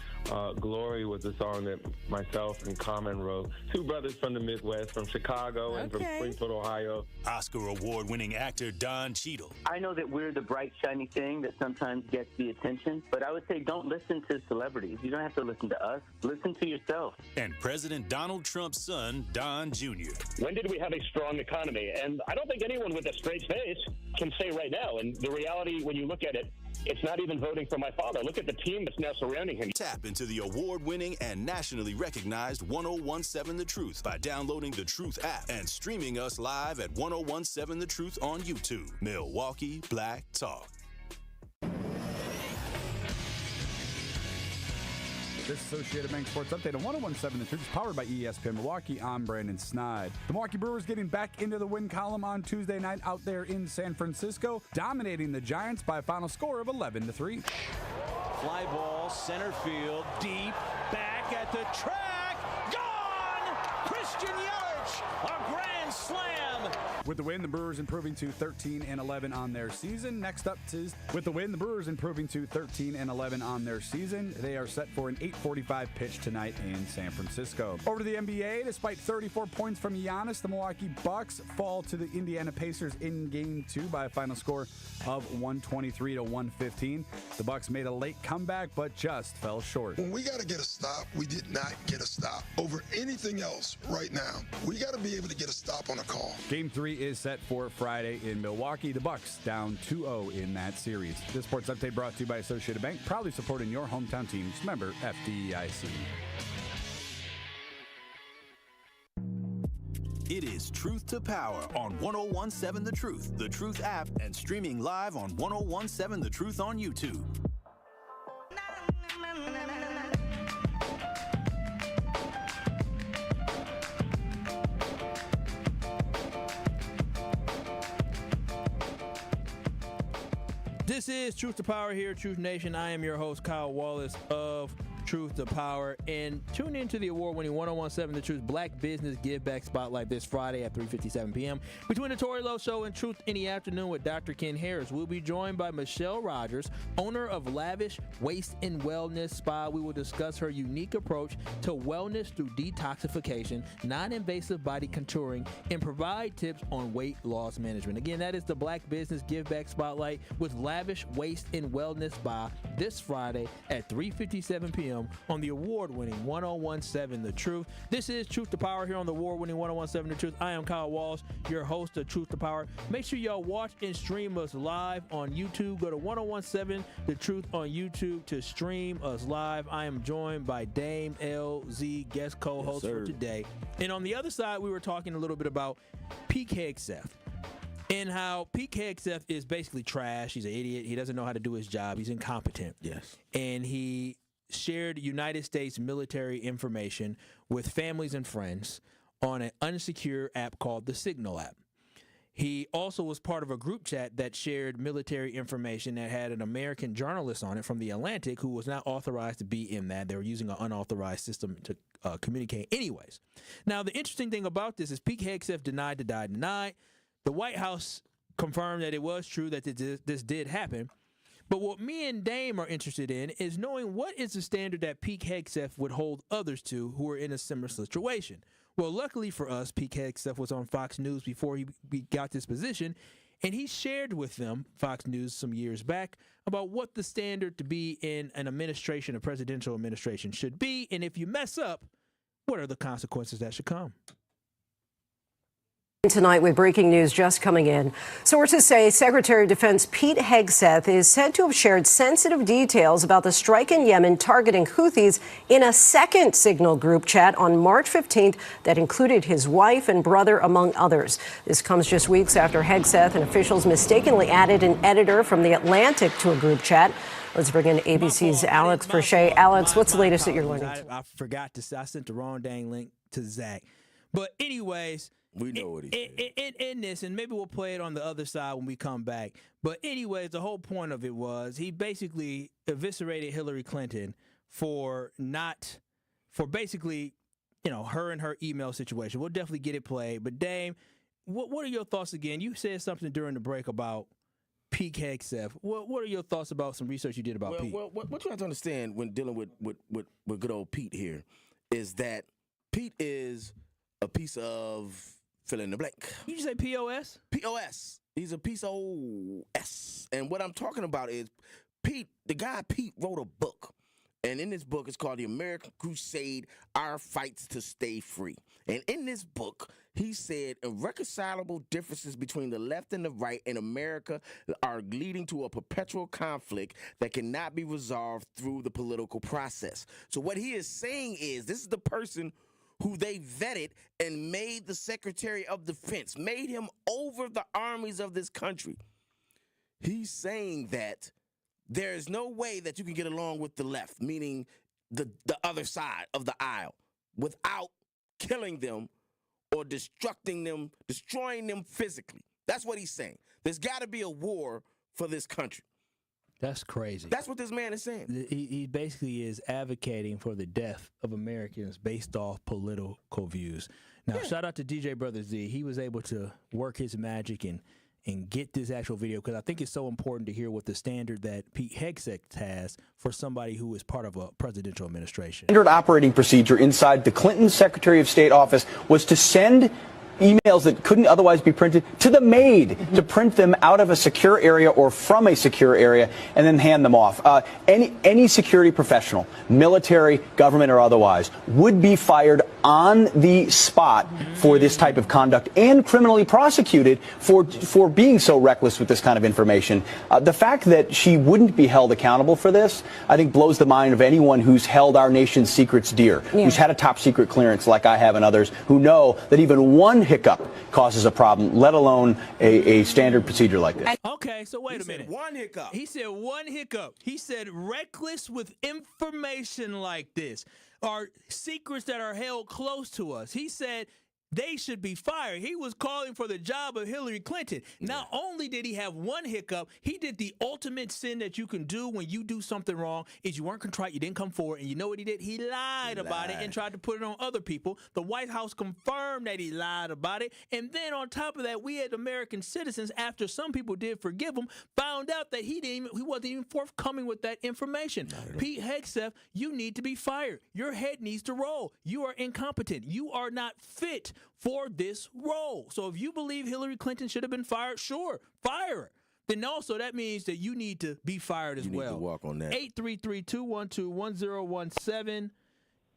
Glory was a song that myself and Common wrote. Two brothers from the Midwest, from Chicago and from Springfield, Ohio. Oscar Award winning actor Don Cheadle. I know that we're the bright, shiny thing that sometimes gets the attention, but I would say don't listen to celebrities. You don't have to listen to us. Listen to yourself. And President Donald Trump's son, Don Jr. When did we have a strong economy? And I don't think anyone with a straight face can say right now. And the reality, when you look at it, it's not even voting for my father. Look at the team that's now surrounding him. Tap into the award-winning and nationally recognized 1017 The Truth by downloading the Truth app and streaming us live at 1017 The Truth on YouTube. Milwaukee Black Talk. This Associated Bank Sports Update on 1017 The Truth is powered by ESPN Milwaukee. I'm Brandon Snide. The Milwaukee Brewers getting back into the win column on Tuesday night out there in San Francisco, dominating the Giants by a final score of 11-3. Fly ball, center field, deep, back at the track, gone! Christian Yelich, a grand slam! With the win, the Brewers improving to 13-11 on their season. Next up is with the win, the Brewers improving to 13-11 on their season. They are set for an 8:45 pitch tonight in San Francisco. Over to the NBA, despite 34 points from Giannis, the Milwaukee Bucks fall to the Indiana Pacers in Game 2 by a final score of 123-115. The Bucks made a late comeback, but just fell short. When we got to get a stop, we did not get a stop. Over anything else right now, we got to be able to get a stop on a call. Game 3 is set for Friday in Milwaukee. The Bucks down 2-0 in that series. This sports update brought to you by Associated Bank, proudly supporting your hometown teams. Member FDIC. It is Truth to Power on 1017 The Truth app, and streaming live on 1017 The Truth on YouTube. This is Truth to Power here, Truth Nation. I am your host, Kyle Wallace of Truth to Power. And tune into the award-winning 1017 The Truth Black Business Give Back Spotlight this Friday at 3:57 p.m. Between the Tori Lowe Show and Truth in the Afternoon with Dr. Ken Harris, we'll be joined by Michelle Rogers, owner of Lavish Waste and Wellness Spa. We will discuss her unique approach to wellness through detoxification, non-invasive body contouring, and provide tips on weight loss management. Again, that is the Black Business Give Back Spotlight with Lavish Waste and Wellness Spa this Friday at 3:57 p.m. on the award-winning 1017 The Truth. This is Truth to Power here on the award-winning 1017 The Truth. I am Kyle Walsh, your host of Truth to Power. Make sure y'all watch and stream us live on YouTube. Go to 1017 The Truth on YouTube to stream us live. I am joined by Dame LZ, guest co-host for today. And on the other side, we were talking a little bit about peak HEGSETH. And how Pete HEGSETH is basically trash. He's an idiot. He doesn't know how to do his job. He's incompetent. Yes. And he shared United States military information with families and friends on an unsecure app called the Signal app. He also was part of a group chat that shared military information that had an American journalist on it from The Atlantic who was not authorized to be in that. They were using an unauthorized system to communicate anyways. Now, the interesting thing about this is Pete HEGSETH denied. The White House confirmed that it was true that this did happen. But what me and Dame are interested in is knowing what is the standard that Pete HEGSETH would hold others to who are in a similar situation. Well, luckily for us, Pete HEGSETH was on Fox News before he got this position, And he shared with them, Fox News, some years back, about what the standard to be in an administration, a presidential administration, should be. And if you mess up, what are the consequences that should come? Tonight with breaking news just coming in. Sources say Secretary of Defense Pete Hegseth is said to have shared sensitive details about the strike in Yemen targeting Houthis in a second Signal group chat on March 15th that included his wife and brother, among others. This comes just weeks after Hegseth and officials mistakenly added an editor from The Atlantic to a group chat. Let's bring in ABC's Alex Perche. Alex, what's the latest that you're learning? I forgot to say, I sent the wrong dang link to Zach. But anyways, we know what he said. In this, and maybe we'll play it on the other side when we come back. But anyways, the whole point of it was he basically eviscerated Hillary Clinton for basically, her and her email situation. We'll definitely get it played. But Dame, what are your thoughts again? You said something during the break about Pete Hegseth. What are your thoughts about some research you did about Pete? Well, what you have to understand when dealing with good old Pete here is that Pete is a piece of fill in the blank. You just say POS? POS. He's a piece of S. And what I'm talking about is Pete, the guy Pete wrote a book. And in this book, it's called The American Crusade, Our Fights to Stay Free. And in this book, he said irreconcilable differences between the left and the right in America are leading to a perpetual conflict that cannot be resolved through the political process. So what he is saying is this is the person who they vetted and made the Secretary of Defense, made him over the armies of this country. He's saying that there is no way that you can get along with the left, meaning the other side of the aisle, without killing them or destroying them physically. That's what he's saying. There's got to be a war for this country. That's crazy. That's what this man is saying. He basically is advocating for the death of Americans based off political views. Now, shout out to DJ Brother Z. He was able to work his magic and get this actual video because I think it's so important to hear what the standard that Pete Hegseth has for somebody who is part of a presidential administration. Standard operating procedure inside the Clinton Secretary of State office was to send emails that couldn't otherwise be printed to the maid to print them out of a secure area or from a secure area and then hand them off. Any security professional, military, government, or otherwise, would be fired on the spot for this type of conduct and criminally prosecuted for being so reckless with this kind of information. The fact that she wouldn't be held accountable for this, I think, blows the mind of anyone who's held our nation's secrets dear, who's had a top secret clearance like I have and others, who know that even one hiccup causes a problem, let alone a standard procedure like this. Okay, so wait a minute. One hiccup. He said one hiccup. He said reckless with information like this are secrets that are held close to us. He said they should be fired. He was calling for the job of Hillary Clinton. Not only did he have one hiccup, he did the ultimate sin that you can do when you do something wrong is you weren't contrite, you didn't come forward, and you know what he did? He lied about it and tried to put it on other people. The White House confirmed that he lied about it. And then on top of that, we as American citizens, after some people did forgive him, found out that he wasn't even forthcoming with that information. Pete Hegseth, you need to be fired. Your head needs to roll. You are incompetent. You are not fit for this role. So if you believe Hillary Clinton should have been fired, sure, fire her. Then also that means that you need to be fired as well. You need to walk on that. 833-212-1017.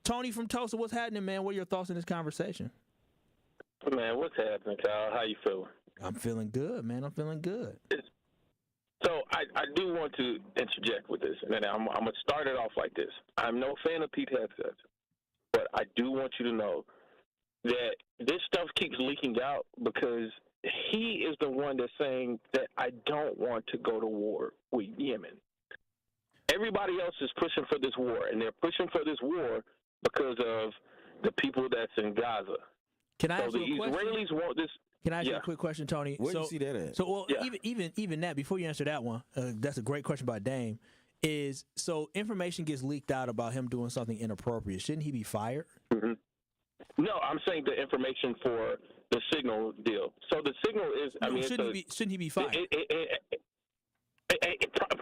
Tony from Tulsa, what's happening, man? What are your thoughts on this conversation? Man, what's happening, Kyle? How you feeling? I'm feeling good, man. I'm feeling good. So I do want to interject with this, and I'm going to start it off like this. I'm no fan of Pete Hegseth, but I do want you to know that this stuff keeps leaking out because he is the one that's saying that I don't want to go to war with Yemen. Everybody else is pushing for this war, and they're pushing for this war because of the people that's in Gaza. Can I ask the you a question? Israelis want this. Can I ask you a quick question, Tony? Where do you see that at? So, well, even that, before you answer that one, that's a great question by Dame, is so information gets leaked out about him doing something inappropriate. Shouldn't he be fired? Mm-hmm. No, I'm saying the information for the Signal deal. So the Signal is, shouldn't he be fired?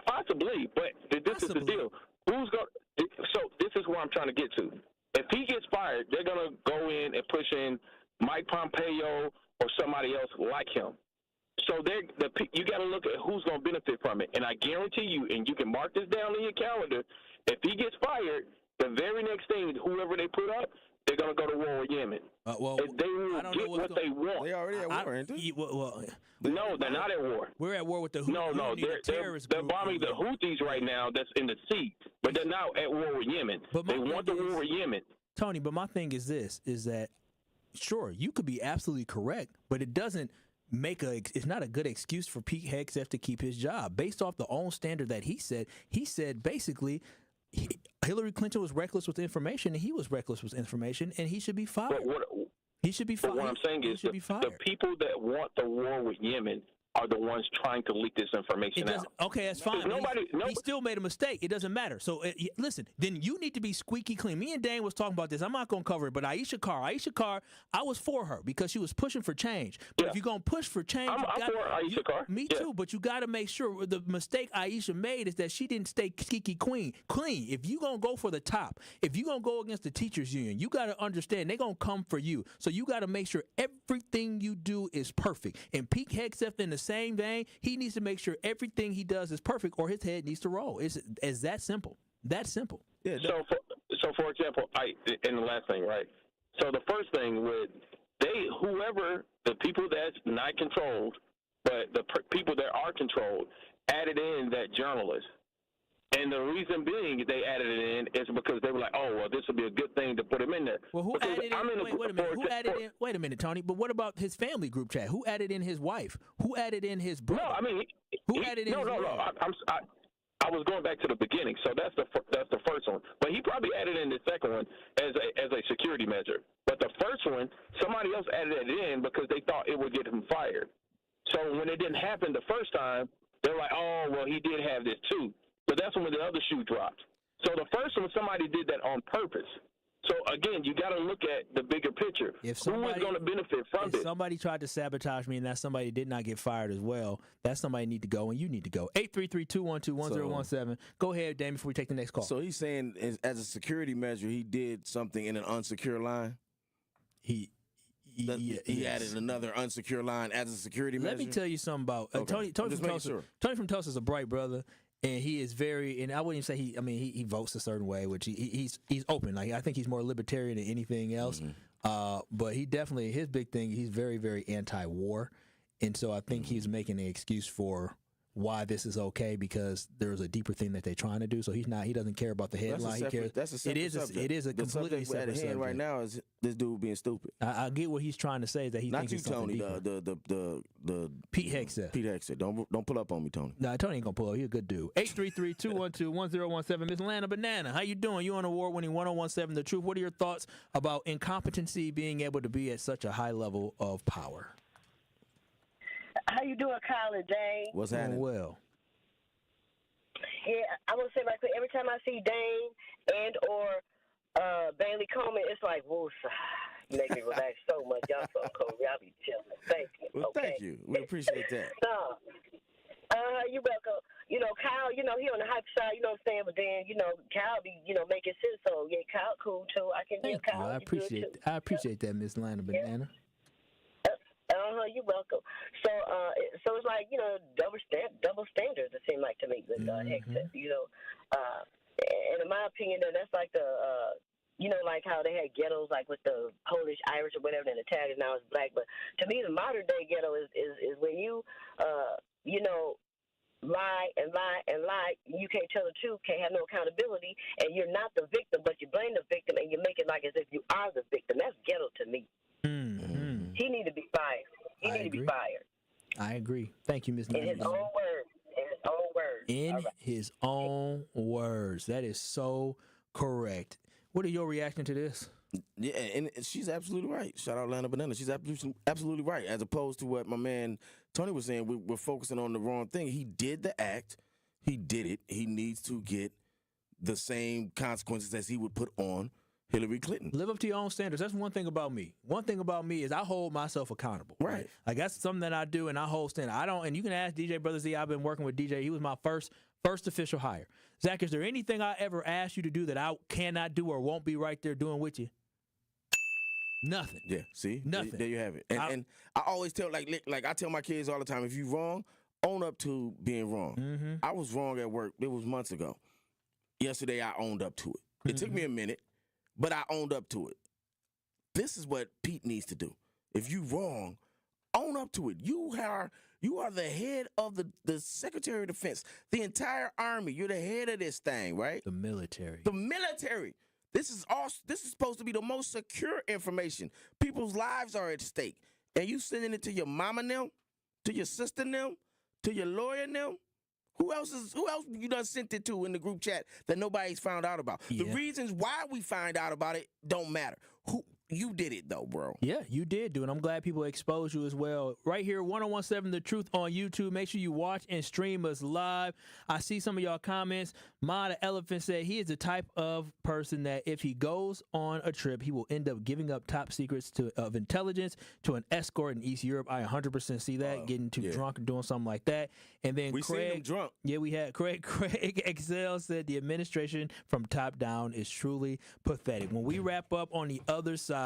Possibly, but this is the deal. Who's going? So this is where I'm trying to get to. If he gets fired, they're going to go in and push in Mike Pompeo or somebody else like him. So you got to look at who's going to benefit from it. And I guarantee you, and you can mark this down in your calendar, if he gets fired, the very next thing, whoever they put up, they're going to go to war with Yemen. They will get what they want. They already at war, ain't they? No, they're not at war. We're at war with the Houthis. No, they're bombing the Houthis right now that's in the sea, but they're not at war with Yemen. They want the war with Yemen. Tony, but my thing is this, is that, sure, you could be absolutely correct, but it doesn't it's not a good excuse for Pete Hegseth to keep his job. Based off the own standard that he said basically Hillary Clinton was reckless with information, and he was reckless with information, and he should be fired. He should be fired. But what I'm saying is the people that want the war with Yemen are the ones trying to leak this information out. Okay, that's fine. He still made a mistake. It doesn't matter. So listen, then you need to be squeaky clean. Me and Dane was talking about this. I'm not going to cover it, but Aisha Carr, I was for her because she was pushing for change. But if you're going to push for change, I'm for Aisha Carr. Me too, but you got to make sure the mistake Aisha made is that she didn't stay squeaky clean. If you're going to go for the top, if you're going to go against the teachers union, you got to understand they're going to come for you. So you got to make sure everything you do is perfect. And Pete Hegseth in the same vein, he needs to make sure everything he does is perfect, or his head needs to roll. It's that simple. That simple. Yeah. So for example, and the last thing, right? So the first thing would whoever the people that's not controlled, but the people that are controlled, added in that journalist. And the reason being they added it in is because they were like, oh, well, this would be a good thing to put him in there. Well, who added in? Wait a minute. Who added in? Wait a minute, Tony. But what about his family group chat? Who added in his wife? Who added in his brother? No, I mean, who added in? I was going back to the beginning, so that's the first one. But he probably added in the second one as a security measure. But the first one, somebody else added it in because they thought it would get him fired. So when it didn't happen the first time, they're like, oh, well, he did have this too. But that's when the other shoe dropped. So the first one, somebody did that on purpose. So, again, you got to look at the bigger picture. Who is going to benefit from it? If somebody tried to sabotage me and that somebody did not get fired as well, that somebody need to go and you need to go. 833-212-1017. Go ahead, Dame, before we take the next call. So he's saying as a security measure, he did something in an unsecure line? He added another unsecure line as a security measure? Let me tell you something about Tony from Tulsa. Tony from Tulsa is a bright brother. And he is very, and I wouldn't even say he votes a certain way, which he's open. Like I think he's more libertarian than anything else. But he definitely, his big thing, he's very, very anti-war. And so I think he's making an excuse for why this is okay because there's a deeper thing that they're trying to do. So he doesn't care about the headline. That's a separate subject. It is a completely separate subject. Right now is this dude being stupid. I get what he's trying to say is that he thinks he's something Tony, the Pete Hegseth. Pete Hegseth. Don't pull up on me, Tony. No, Tony ain't gonna pull up. He's a good dude. 833-212-1017. Miss Lana Banana, how you doing? You on award-winning 1017 The Truth. What are your thoughts about incompetency being able to be at such a high level of power? How you doing, Kyle and Dane? What's happening? Well. Yeah, I want to say right quick, every time I see Dane and or Bailey Coleman, it's like, whoa, you make me relax so much. Y'all so cool. Y'all be chilling. Thank you. Well, thank you. We appreciate that. No. You're welcome. You know, Kyle, he on the hype side, you know what I'm saying? But then, Kyle be, making sense. So, yeah, Kyle cool, too. I can hear Kyle. I appreciate that, Miss Lana Banana. You're welcome. So it's like, double standards, it seems like to me with Hegseth, and in my opinion, that's like the, like how they had ghettos, like with the Polish, Irish, or whatever, and the tag is now is black. But to me, the modern day ghetto is when you, lie and lie and lie. You can't tell the truth, can't have no accountability, and you're not the victim, but you blame the victim, and you make it like as if you are the victim. That's ghetto to me. He need to be fired. He need to be fired. I agree. Thank you, Ms. In his own words. In his own words. That is so correct. What are your reaction to this? Yeah, and she's absolutely right. Shout out Lana Banana. She's absolutely right. As opposed to what my man Tony was saying, we're focusing on the wrong thing. He did the act. He did it. He needs to get the same consequences as he would put on Hillary Clinton. Live up to your own standards. That's one thing about me. One thing about me is I hold myself accountable. Right. Like that's something that I do, and I hold standard. And you can ask DJ Brother Z. I've been working with DJ. He was my first official hire. Zach, is there anything I ever asked you to do that I cannot do or won't be right there doing with you? Nothing. Yeah, see? Nothing. There you have it. And I always tell, like I tell my kids all the time, if you're wrong, own up to being wrong. Mm-hmm. I was wrong at work. It was months ago. Yesterday, I owned up to it. It took me a minute, but I owned up to it. This is what Pete needs to do. If you're wrong, own up to it. You are the head of the Secretary of Defense, the entire Army. You're the head of this thing, right? The military. The military. This is supposed to be the most secure information. People's lives are at stake. And you sending it to your mama and them, to your sister and them, to your lawyer and them? Who else you done sent it to in the group chat that nobody's found out about? Yeah. The reasons why we find out about it don't matter. You did it though, bro. Yeah, you did do it. I'm glad people exposed you as well. Right here, 1017 The Truth on YouTube. Make sure you watch and stream us live. I see some of y'all comments. Ma the Elephant said he is the type of person that if he goes on a trip, he will end up giving up top secrets of intelligence to an escort in East Europe. I 100% see that, getting too drunk and doing something like that. And then we seen him drunk. Yeah, we had Craig Excel said the administration from top down is truly pathetic. When we wrap up on the other side,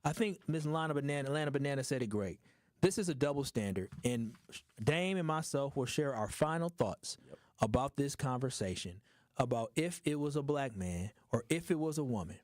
I think Ms. Atlanta Banana said it great. This is a double standard, and Dame and myself will share our final thoughts about this conversation, about if it was a black man or if it was a woman,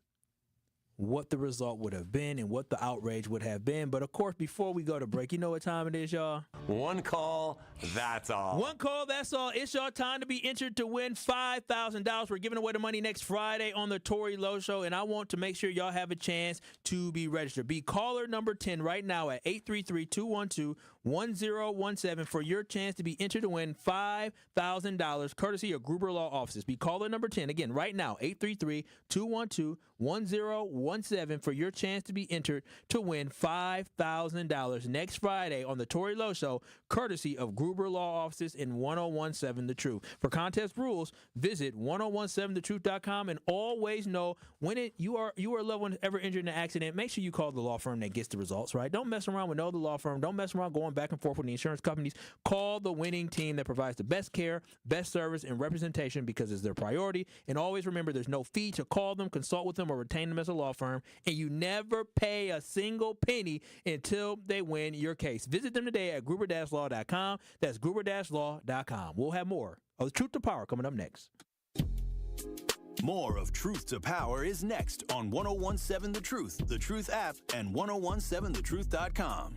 what the result would have been and what the outrage would have been. But, of course, before we go to break, you know what time it is, y'all? One call, that's all. One call, that's all. It's your time to be entered to win $5,000. We're giving away the money next Friday on the Tory Lowe Show, and I want to make sure y'all have a chance to be registered. Be caller number 10 right now at 833-212-1017 for your chance to be entered to win $5,000 courtesy of Gruber Law Offices. Be caller number 10 again right now, 833-212-1017 for your chance to be entered to win $5,000 next Friday on the Tory Lowe Show, courtesy of Gruber Law Offices in 1017 The Truth. For contest rules, visit 1017thetruth.com and always know when you or a loved one ever injured in an accident, make sure you call the law firm that gets the results, right? Don't mess around with no other law firm. Don't mess around going back and forth with the insurance companies. Call the winning team that provides the best care, best service, and representation because it's their priority. And always remember, there's no fee to call them, consult with them, or retain them as a law firm, and you never pay a single penny until they win your case. Visit them today at gruber-law.com. That's gruber-law.com. We'll have more of the Truth to Power coming up next. More of Truth to Power is next on 1017 The Truth app, and 1017thetruth.com.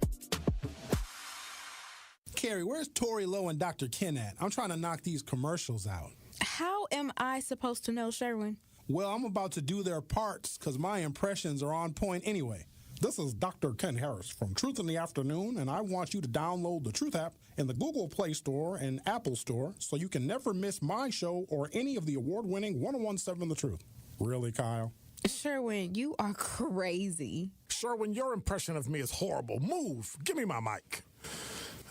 Carrie, where's Tory Lowe and Dr. Ken at? I'm trying to knock these commercials out. How am I supposed to know, Sherwin? Well, I'm about to do their parts because my impressions are on point anyway. This is Dr. Ken Harris from Truth in the Afternoon, and I want you to download the Truth app in the Google Play Store and Apple Store so you can never miss my show or any of the award-winning 1017 The Truth. Really, Kyle? Sherwin, you are crazy. Sherwin, your impression of me is horrible. Move. Give me my mic.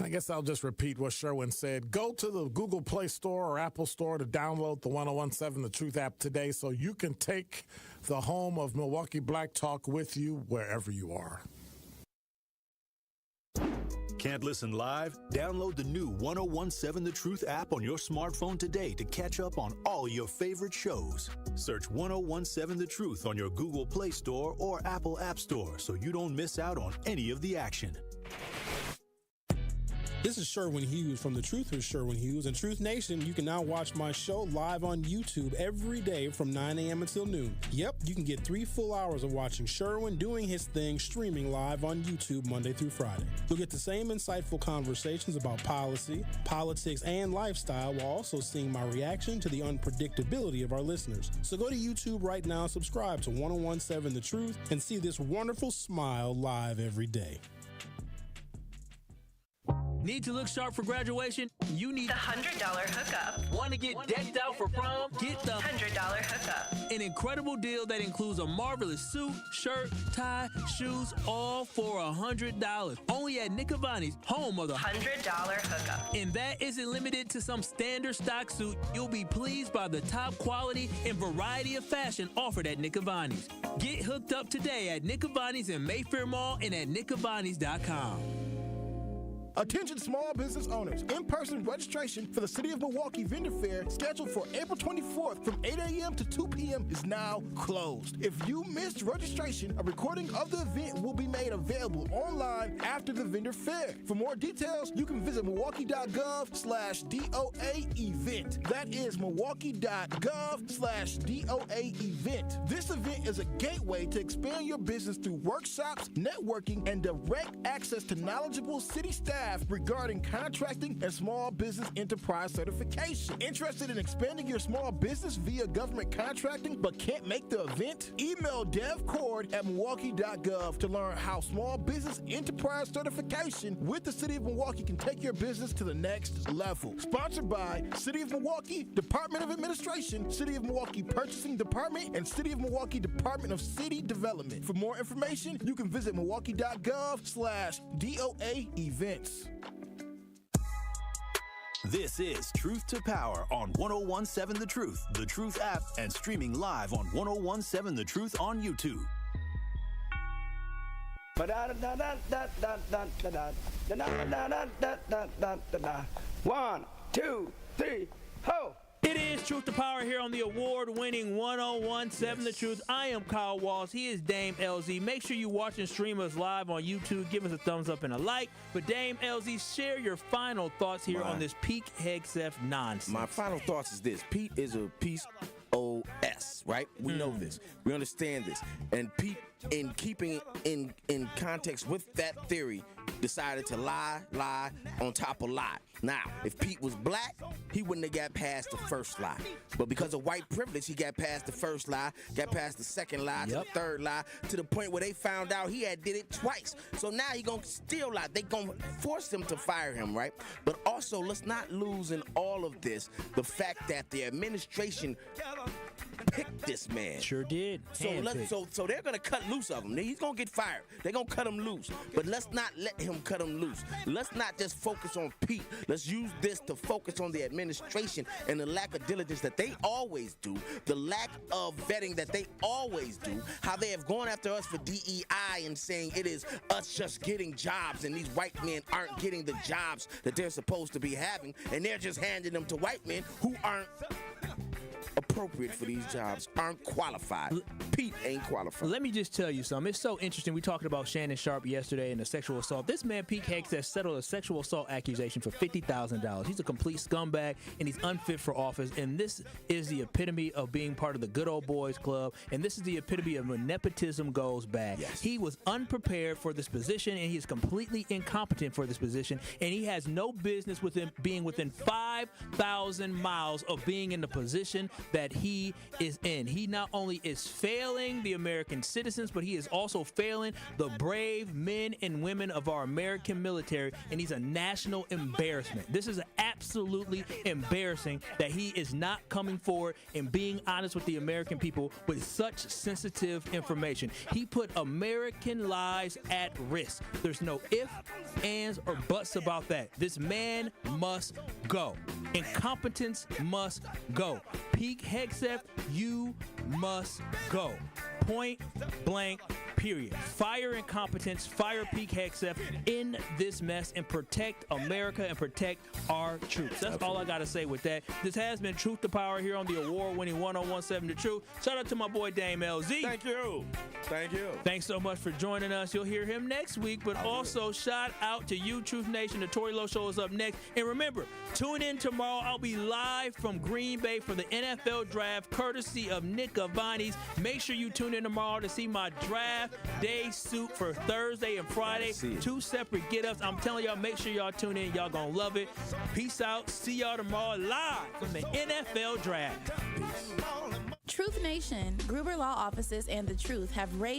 I guess I'll just repeat what Sherwin said. Go to the Google Play Store or Apple Store to download the 1017 The Truth app today so you can take the home of Milwaukee Black Talk with you wherever you are. Can't listen live? Download the new 1017 The Truth app on your smartphone today to catch up on all your favorite shows. Search 1017 The Truth on your Google Play Store or Apple App Store so you don't miss out on any of the action. This is Sherwin Hughes from The Truth with Sherwin Hughes. And Truth Nation, you can now watch my show live on YouTube every day from 9 a.m. until noon. Yep, you can get 3 full hours of watching Sherwin doing his thing streaming live on YouTube Monday through Friday. You'll get the same insightful conversations about policy, politics, and lifestyle while also seeing my reaction to the unpredictability of our listeners. So go to YouTube right now, subscribe to 1017 The Truth, and see this wonderful smile live every day. Need to look sharp for graduation? You need the $100 hookup. Want to get decked out for prom? Get the $100 hookup. An incredible deal that includes a marvelous suit, shirt, tie, shoes, all for $100. Only at Nick Cavani's, home of the $100 hookup. And that isn't limited to some standard stock suit. You'll be pleased by the top quality and variety of fashion offered at Nick Cavani's. Get hooked up today at Nick Cavani's in Mayfair Mall and at nickcavani's.com. Attention small business owners. In-person registration for the City of Milwaukee Vendor Fair scheduled for April 24th from 8 a.m. to 2 p.m. is now closed. If you missed registration, a recording of the event will be made available online after the vendor fair. For more details, you can visit milwaukee.gov/DOA event. That is milwaukee.gov/DOA event. This event is a gateway to expand your business through workshops, networking, and direct access to knowledgeable city staff regarding contracting and small business enterprise certification. Interested in expanding your small business via government contracting but can't make the event? Email devcord@milwaukee.gov to learn how small business enterprise certification with the City of Milwaukee can take your business to the next level. Sponsored by City of Milwaukee, Department of Administration, City of Milwaukee Purchasing Department, and City of Milwaukee Department of City Development. For more information, you can visit milwaukee.gov/DOA events. This is Truth to Power on 1017 The Truth app, and streaming live on 1017 The Truth on YouTube. One, two, three, ho! It is Truth to Power here on the award-winning 1017 The Truth. I am Kyle Walls. He is Dame LZ. Make sure you watch and stream us live on YouTube. Give us a thumbs up and a like. But Dame LZ, share your final thoughts here on this Pete HEGSETH nonsense. My final thoughts is this. Pete is a piece OS, right? We know this. We understand this. And Pete, in keeping in context with that theory, decided to lie on top of lie. Now, if Pete was black, he wouldn't have got past the first lie. But because of white privilege, he got past the first lie, got past the second lie, to the third lie, to the point where they found out he had did it twice. So now he gonna still lie. They gonna force him to fire him, right? But also, let's not lose in all of this the fact that the administration picked this man. Sure did. So they're gonna cut loose of him. He's gonna get fired. They're gonna cut him loose. But let's not let him cut him loose. Let's not just focus on Pete. Let's use this to focus on the administration and the lack of diligence that they always do, the lack of vetting that they always do, how they have gone after us for DEI and saying it is us just getting jobs and these white men aren't getting the jobs that they're supposed to be having, and they're just handing them to white men who aren't appropriate for these jobs, aren't qualified. Pete ain't qualified. Let me just tell you something. It's so interesting. We talked about Shannon Sharp yesterday and the sexual assault. This man, Pete HEGSETH, settled a sexual assault accusation for $50,000. He's a complete scumbag, and he's unfit for office. And this is the epitome of being part of the good old boys club. And this is the epitome of when nepotism goes bad. Yes. He was unprepared for this position, and he is completely incompetent for this position. And he has no business being within 5,000 miles of being in the position that he is in. He not only is failing the American citizens, but he is also failing the brave men and women of our American military, and he's a national embarrassment. This is absolutely embarrassing that he is not coming forward and being honest with the American people with such sensitive information. He put American lives at risk. There's no ifs, ands, or buts about that. This man must go. Incompetence must go. Pete HEGSETH, you must go. Point blank, period. Fire incompetence, fire Pete HEGSETH in this mess, and protect America and protect our troops. That's all I got to say with that. This has been Truth to Power here on the award-winning 1017 The Truth. Shout out to my boy Dame LZ. Thank you. Thank you. Thanks so much for joining us. You'll hear him next week, but also shout out to you, Truth Nation. The Tory Lowe Show is up next. And remember, tune in tomorrow. I'll be live from Green Bay for the NFL Draft, courtesy of Nick Avani's. Make sure you tune in tomorrow to see my draft day suit for Thursday and Friday. 2 separate get-ups. I'm telling y'all, make sure y'all tune in. Y'all gonna love it. Peace out. See y'all tomorrow live from the NFL Draft. Truth Nation, Gruber Law Offices, and The Truth have raised